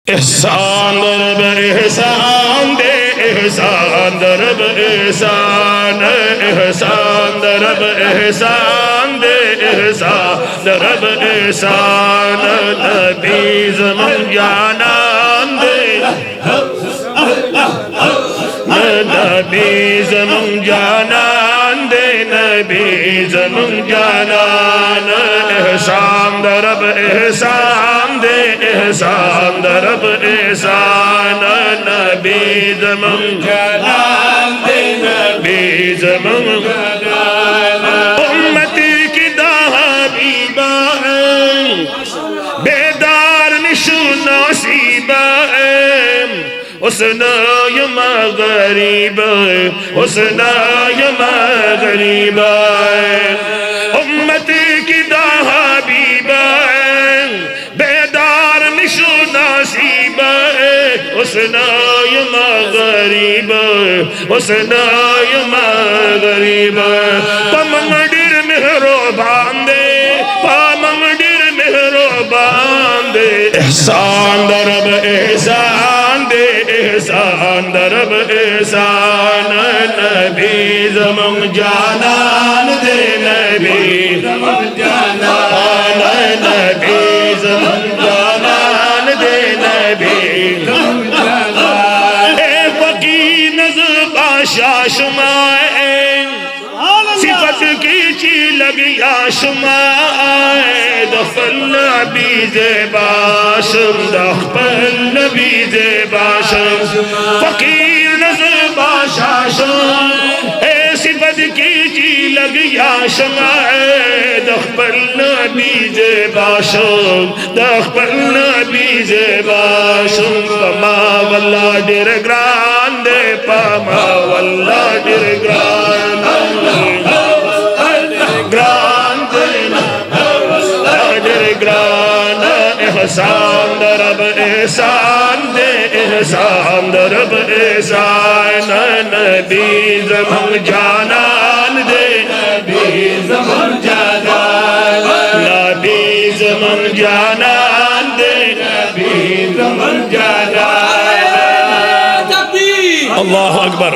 احسان رب احسان دے احسان رب احسان احسان رب احسان دے احسان رب احسان نبی زمان جانان دے نبی زمان جانان دے نبی زمان جانان احسان رب احسان دے احسان رب احسان نبی زمان جانان دے نبی زمان جانان امتی کی حبیبہ بیدار نشون نصیبہ حسنا یما غریب حسنا یما غریب امتی کی حبیبہ بیدار نشو نصیب حسنا یما غریب حسنا یما غریب پامنڈر مہرو باندے پامنڈر مہرو باندے احسان درب احسان دے احسان درب احسان نبی زمان جانان دے نبی زمان جانان نبی زمان جانان دے نبی زمان جانان اے فقی نظر باشا شمائے صفت کی چی لگیا شمائے دخل نبی زیباشم دخل نبی زیباشم فقیر نظر باشاشم اے صفت کی چی لگیا شمائے دخل نبی زیباشم دخل نبی زیباشم پما واللہ ڈر گران دے پما واللہ ڈر گران گران دینا ڈر گران احسان درب احسان دے احسان درب احسان نبی زمان جانان دے نبی زمان جانان نبی زمان جانان دے نبی زمان جانان اللہ اکبر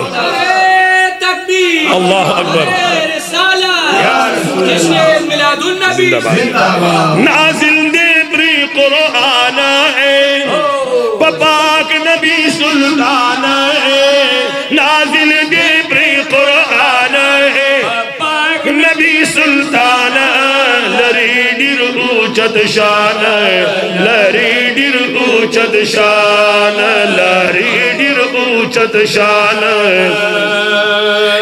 اللہ اکبر نازل دے بری قرآن پاک نبی سلطان نازل دے بری قرآن پاک نبی سلطان لری ڈر اوچت شان لری ڈر اوچت شان لری ڈر اوچت شان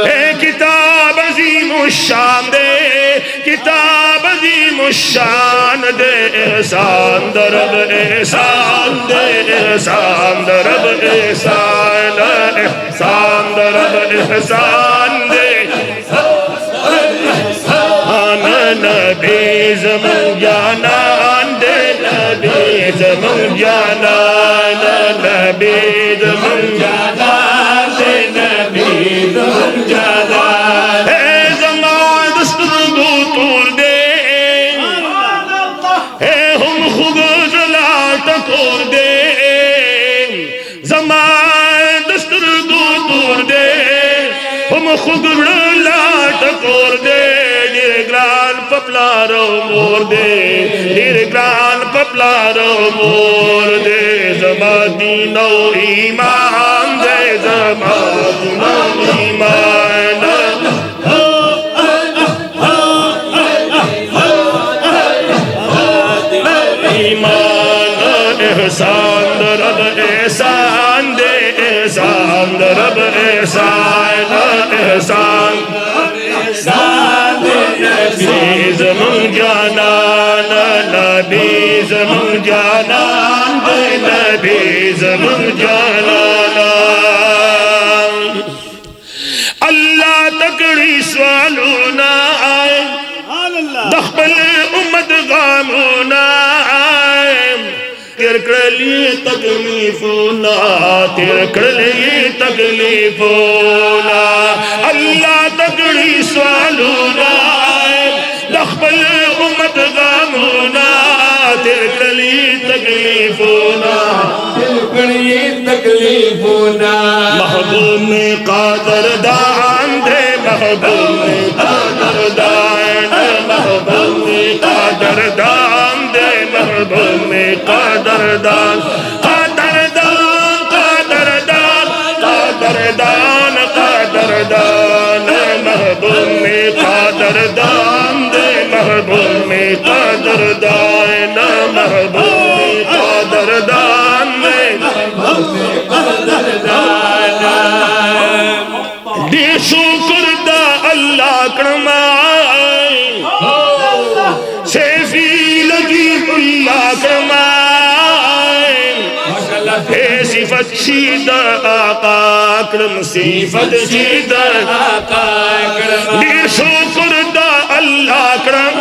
اے کتاب عظیم الشان دے کتاب عظیم الشان دے احسان درب احسان دے احسان درب احسان احسان درب احسان دے نبی زمان جانان دے نبی زمان جانان نبی زمان جانان دے نبی زمان جانان اے زمان دستر دو طور دے اے ہم خوب زلال تکور دے زمان دستر دو طور دے ہم خوب زلال تکور دے گران پپلارو مور دے دیر گران پپلارو مور دے زمان دینو ایمان دے زمان دینو ایمان ایمان احسان درب احسان دے احسان درب احسان احسان نبی زمان جانان نبی زمان جانان دے نبی زمان جانان اللہ تکڑی سوالونا آئے دخبل امت غامونا آئے ترکڑلی تکلیفونا ترکڑلی تکلیفونا اللہ تکڑی سوالونا دخبل امت غامونا ترکڑلی تکلیفونا تکلیفونا محبوب میں قدردان دے محبوب میں قدردان محبوب میں قدردان دے محبوب میں قدردان قدردان قدردان قدردان قدردان محبوب میں قدردان دے محبوب میں قدردان محبوب میں قدردان دے دی شکر دا اللہ کرمائے سیفی لگی اللہ کرمائے اے صفت شیدہ آقا اکرم صفت شیدہ آقا اکرم دی شکر دا اللہ کرم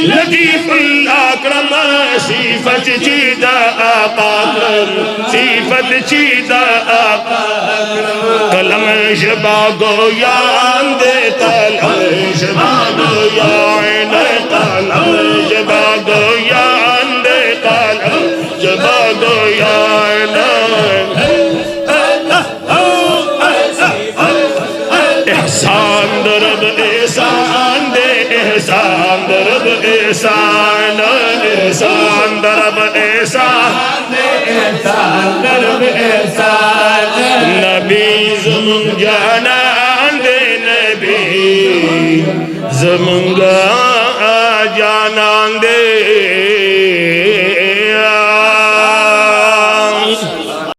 لطیف اللہ کرم صفت شیدہ آقا اکرم صفت شیدہ آقا اکرم کلم شبا گویان دے کلم شبا گویان کلم شبا گویان دے کلم شبا گویان احسان درب احسان دے احسان درب احسان احسان درب احسان احسان درب احسان نبی زمن جانان دے نبی زمن جانان دے